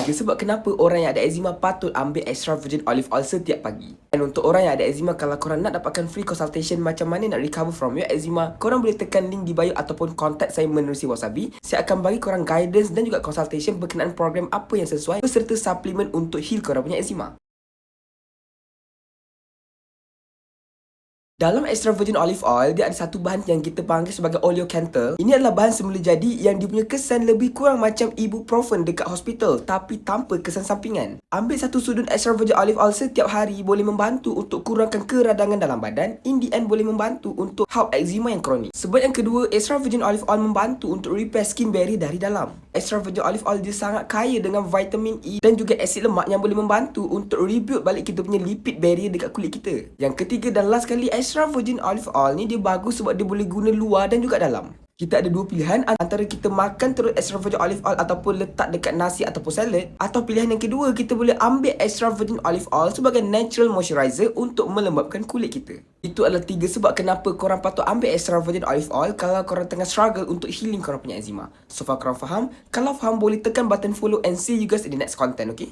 3 sebab kenapa orang yang ada eczema patut ambil extra virgin olive oil setiap pagi. Dan untuk orang yang ada eczema, kalau korang nak dapatkan free consultation macam mana nak recover from your eczema, korang boleh tekan link di bio ataupun kontak saya menerusi Wasabi. Saya akan bagi korang guidance dan juga consultation berkenaan program apa yang sesuai beserta suplemen untuk heal korang punya eczema. Dalam extra virgin olive oil, dia ada satu bahan yang kita panggil sebagai oleocanthal. Ini adalah bahan semula jadi yang dia punya kesan lebih kurang macam ibuprofen dekat hospital tapi tanpa kesan sampingan. Ambil satu sudut extra virgin olive oil setiap hari boleh membantu untuk kurangkan keradangan dalam badan. In the end boleh membantu untuk help eczema yang kronik. Sebab yang kedua, extra virgin olive oil membantu untuk repair skin barrier dari dalam. Extra virgin olive oil dia sangat kaya dengan vitamin E dan juga asid lemak yang boleh membantu untuk rebuild balik kita punya lipid barrier dekat kulit kita. Yang ketiga dan last sekali, extra virgin olive oil ni dia bagus sebab dia boleh guna luar dan juga dalam. Kita ada dua pilihan, antara kita makan terus extra virgin olive oil ataupun letak dekat nasi ataupun salad, atau pilihan yang kedua kita boleh ambil extra virgin olive oil sebagai natural moisturizer untuk melembabkan kulit kita. Itu adalah 3 sebab kenapa korang patut ambil extra virgin olive oil kalau korang tengah struggle untuk healing korang punya eczema. So far korang faham? Kalau faham boleh tekan button follow and see you guys in the next content, okay?